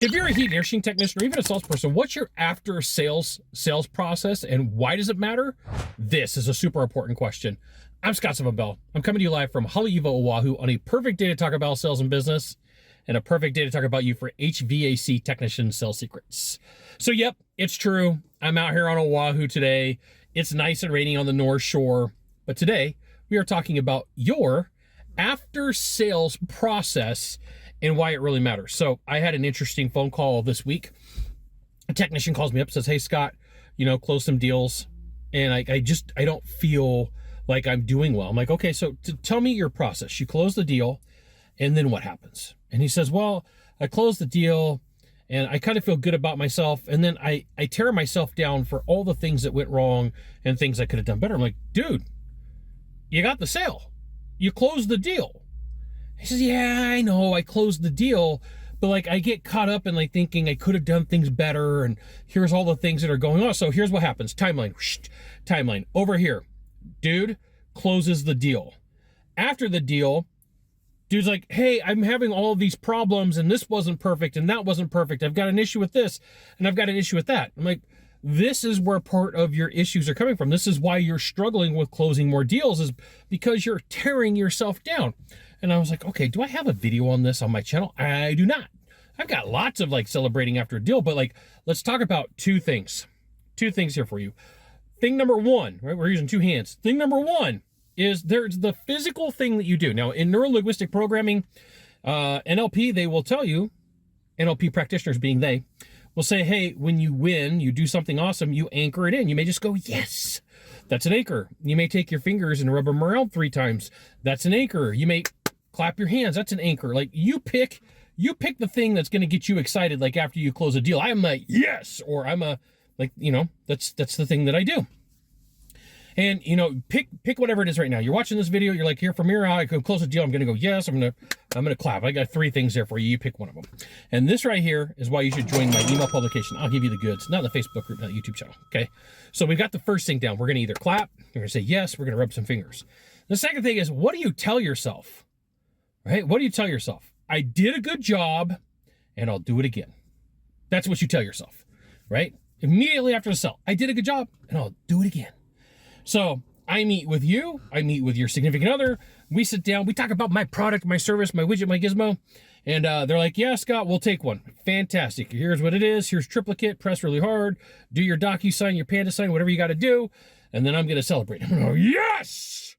if you're a heat and air machine technician or even a salesperson, what's your after sales process and why does it matter? This is a super important question. I'm Scott Sylvan Bell. I'm coming to you live from Haleiwa, Oahu on a perfect day to talk about sales and business and a perfect day to talk about you for HVAC technician sales secrets. So yep, it's true. I'm out here on Oahu today. It's nice and rainy on the North Shore, but today we are talking about your after sales process and why it really matters. So I had an interesting phone call this week. A technician calls me up, says, hey Scott, close some deals. And I don't feel like I'm doing well. I'm like, okay, so tell me your process. You close the deal and then what happens? And he says, well, I close the deal and I kind of feel good about myself. And then I tear myself down for all the things that went wrong and things I could have done better. I'm like, dude, you got the sale. You closed the deal. He says, yeah, I know I closed the deal, but like I get caught up in like thinking I could have done things better and here's all the things that are going on. So here's what happens. Timeline, timeline over here. Dude closes the deal. After the deal, dude's like, hey, I'm having all of these problems and this wasn't perfect and that wasn't perfect. I've got an issue with this and I've got an issue with that. I'm like, this is where part of your issues are coming from. This is why you're struggling with closing more deals, is because you're tearing yourself down. And I was like, okay, do I have a video on this on my channel? I do not. I've got lots of like celebrating after a deal, but like, let's talk about two things here for you. Thing number one, right? We're using two hands. Thing number one is there's the physical thing that you do. Now in neuro-linguistic programming, NLP, they will tell you, NLP practitioners being they, will say, hey, when you win, you do something awesome, you anchor it in. You may just go, yes, that's an anchor. You may take your fingers and rub them around 3 times. That's an anchor. You may clap your hands. That's an anchor. Like you pick the thing that's going to get you excited. Like after you close a deal, I'm a yes, or I'm a like, that's the thing that I do. And pick whatever it is right now. You're watching this video. You're like, here from here out, I can close a deal. I'm going to go yes. I'm going to clap. I got 3 things there for you. You pick one of them. And this right here is why you should join my email publication. I'll give you the goods, not the Facebook group, not the YouTube channel. Okay. So we've got the first thing down. We're going to either clap. You're going to say yes. We're going to rub some fingers. The second thing is, what do you tell yourself? Right? What do you tell yourself? I did a good job and I'll do it again. That's what you tell yourself, right? Immediately after the sell, I did a good job and I'll do it again. So I meet with you, I meet with your significant other, we sit down, we talk about my product, my service, my widget, my gizmo, and they're like, yeah, Scott, we'll take one. Fantastic. Here's what it is. Here's triplicate, press really hard, do your DocuSign, your Panda sign, whatever you got to do, and then I'm going to celebrate. I'm going to go, yes!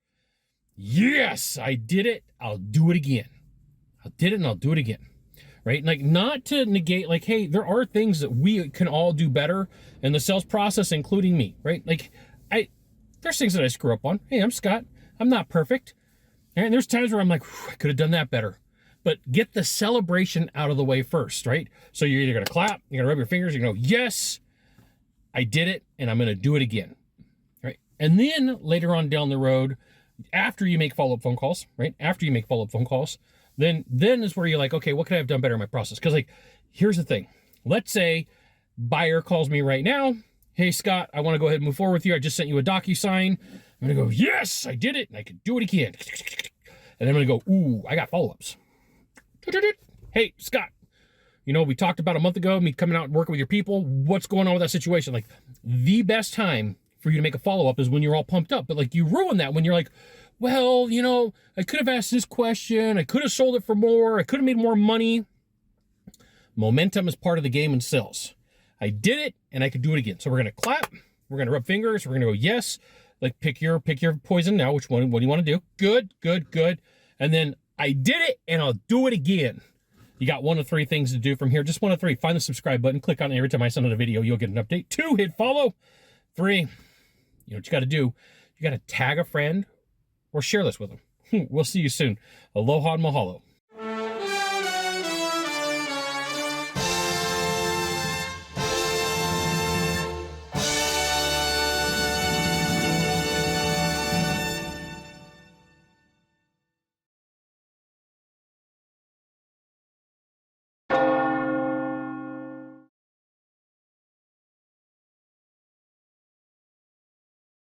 Yes, I did it. I'll do it again. I did it and I'll do it again. Right? Like, not to negate, like, hey, there are things that we can all do better in the sales process, including me, right? Like, there's things that I screw up on. Hey, I'm Scott. I'm not perfect. And there's times where I'm like, I could have done that better. But get the celebration out of the way first, right? So you're either going to clap, you're going to rub your fingers, you're going to go, yes, I did it, and I'm going to do it again, right? And then later on down the road, after you make follow-up phone calls, right? After you make follow-up phone calls, then is where you're like, okay, what could I have done better in my process? Because like, here's the thing. Let's say buyer calls me right now. Hey, Scott, I want to go ahead and move forward with you. I just sent you a DocuSign. I'm going to go, yes, I did it, and I could do it again. And I'm going to go, ooh, I got follow-ups. Hey, Scott, we talked about a month ago, me coming out and working with your people. What's going on with that situation? Like, the best time for you to make a follow-up is when you're all pumped up. But, like, you ruin that when you're like, well, I could have asked this question. I could have sold it for more. I could have made more money. Momentum is part of the game in sales. I did it and I could do it again. So we're going to clap. We're going to rub fingers. We're going to go, yes. Like pick your poison now. Which one? What do you want to do? Good, good, good. And then I did it and I'll do it again. You got 1 of 3 things to do from here. Just 1 of 3. Find the subscribe button. Click on it every time I send out a video. You'll get an update. 2, hit follow. 3, what you got to do. You got to tag a friend or share this with them. We'll see you soon. Aloha and mahalo.